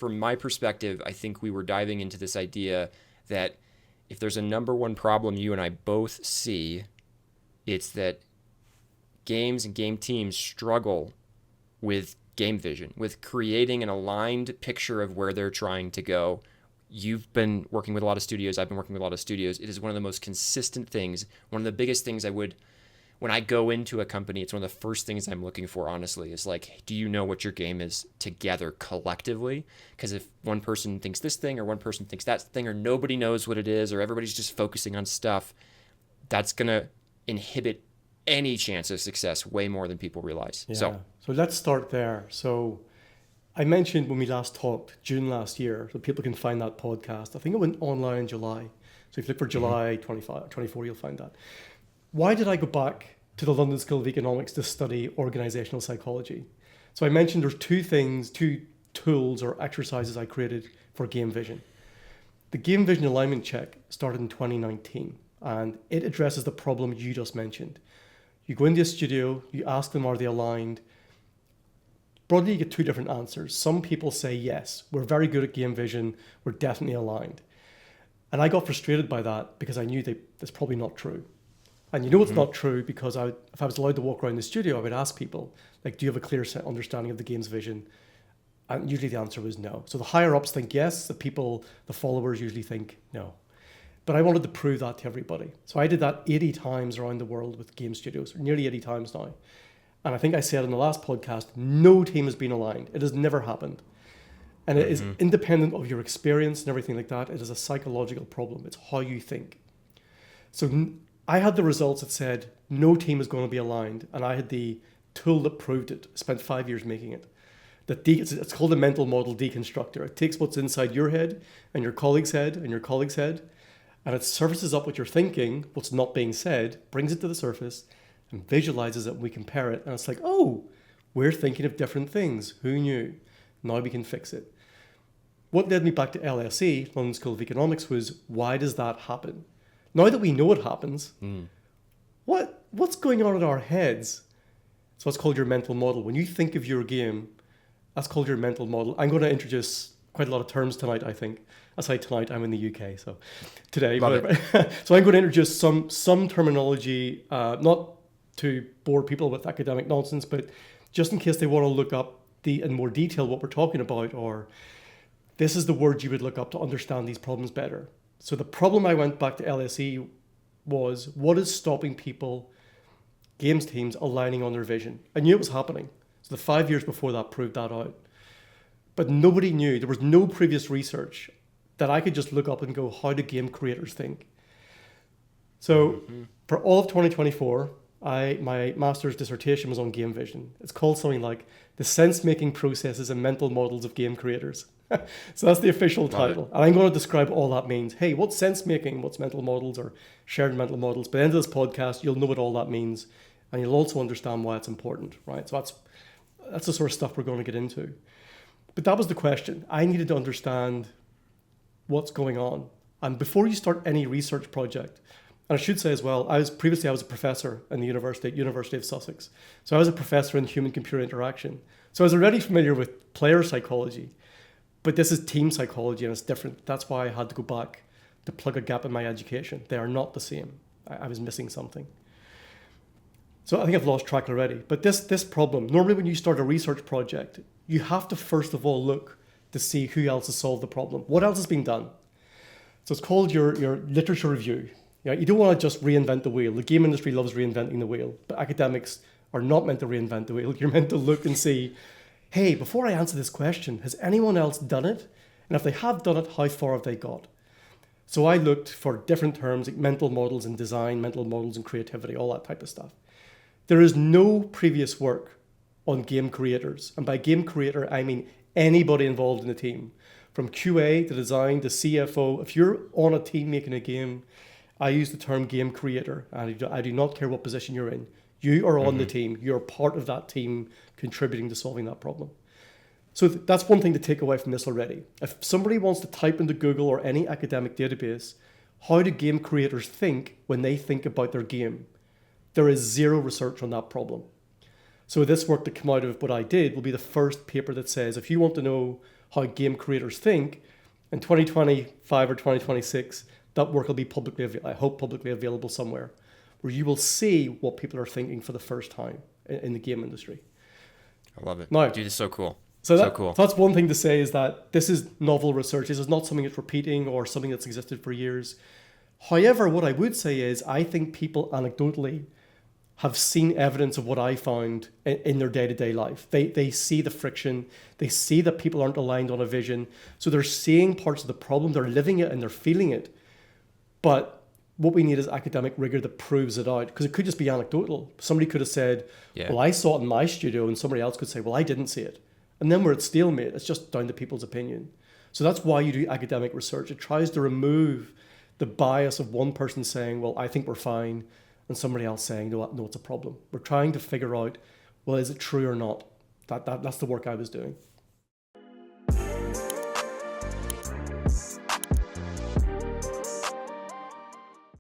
from my perspective, I think we were diving into this idea that if there's a number one problem you and I both see, it's that games and game teams struggle with game vision, with creating an aligned picture of where they're trying to go. You've been working with a lot of studios. I've been working with a lot of studios. It is one of the most consistent things. One of the biggest things when I go into a company, it's one of the first things I'm looking for, honestly, is like, do you know what your game is together collectively? Because if one person thinks this thing or one person thinks that thing or nobody knows what it is or everybody's just focusing on stuff, that's going to inhibit any chance of success way more than people realize. Yeah. So let's start there. So I mentioned when we last talked, June last year, so people can find that podcast. I think it went online in July. So if you look for July 25, 24, you'll find that. Why did I go back to the London School of Economics to study organizational psychology? So I mentioned there's two tools or exercises I created for game vision. The game vision alignment check started in 2019, and it addresses the problem you just mentioned. You go into a studio, you ask them, are they aligned? Broadly, you get two different answers. Some people say, yes, we're very good at game vision, we're definitely aligned. And I got frustrated by that because I knew that's probably not true. And you know it's not true because if I was allowed to walk around the studio, I would ask people, like, do you have a clear set understanding of the game's vision? And usually the answer was no. So the higher ups think yes, the followers usually think no. But I wanted to prove that to everybody. So I did that 80 times around the world with game studios, nearly 80 times now. And I think I said in the last podcast, no team has been aligned. It has never happened. And it is independent of your experience and everything like that. It is a psychological problem. It's how you think. So I had the results that said no team is going to be aligned. And I had the tool that proved it. Spent 5 years making it. It's called a mental model deconstructor. It takes what's inside your head and your colleague's head and your colleague's head, and it surfaces up what you're thinking, what's not being said, brings it to the surface, and visualizes it, and we compare it. And it's like, oh, we're thinking of different things. Who knew? Now we can fix it. What led me back to LSE, London School of Economics, was why does that happen? Now that we know it happens, what's going on in our heads? So it's called your mental model. When you think of your game, that's called your mental model. I'm going to introduce quite a lot of terms tonight, I think. I say tonight, I'm in the UK, so today. So I'm going to introduce some terminology, not to bore people with academic nonsense, but just in case they want to look up in more detail what we're talking about, or this is the word you would look up to understand these problems better. So the problem I went back to LSE was, what is stopping people, games teams, aligning on their vision? I knew it was happening. So the 5 years before that proved that out. But nobody knew. There was no previous research that I could just look up and go, how do game creators think? So for all of 2024, my master's dissertation was on game vision. It's called something like the sense-making processes and mental models of game creators. So that's the official title. And I'm going to describe all that means. Hey, what's sense-making? What's mental models or shared mental models? By the end of this podcast, you'll know what all that means. And you'll also understand why it's important, right? So that's the sort of stuff we're going to get into. But that was the question. I needed to understand what's going on. And before you start any research project, and I should say as well, I was a professor in the University of Sussex. So I was a professor in human-computer interaction. So I was already familiar with player psychology, but this is team psychology and it's different. That's why I had to go back to plug a gap in my education. They are not the same. I was missing something. So I think I've lost track already. But this problem, normally when you start a research project, you have to first of all look to see who else has solved the problem. What else has been done? So it's called your literature review. You don't want to just reinvent the wheel. The game industry loves reinventing the wheel, but academics are not meant to reinvent the wheel. You're meant to look and see, hey, before I answer this question, has anyone else done it? And if they have done it, how far have they got? So I looked for different terms like mental models in design, mental models in creativity, all that type of stuff. There is no previous work on game creators. And by game creator, I mean anybody involved in the team. From QA to design to CFO. If you're on a team making a game, I use the term game creator. And I do not care what position you're in. You are on the team. You're part of that team contributing to solving that problem. So that's one thing to take away from this already. If somebody wants to type into Google or any academic database, how do game creators think when they think about their game? There is zero research on that problem. So this work that came out of what I did will be the first paper that says, if you want to know how game creators think, in 2025 or 2026, that work will be I hope, publicly available somewhere, where you will see what people are thinking for the first time in the game industry. I love it. Now, Dude, it's so cool. So Cool. that's one thing to say, is that this is novel research. This is not something that's repeating or something that's existed for years. However, what I would say is I think people anecdotally have seen evidence of what I found in their day-to-day life. They see the friction. They see that people aren't aligned on a vision. So they're seeing parts of the problem. They're living it and they're feeling it. But what we need is academic rigor that proves it out, because it could just be anecdotal. Somebody could have said, well, I saw it in my studio, and somebody else could say, well, I didn't see it. And then we're at stalemate. It's just down to people's opinion. So that's why you do academic research. It tries to remove the bias of one person saying, well, I think we're fine, and somebody else saying, no, it's a problem. We're trying to figure out, well, is it true or not? That's the work I was doing.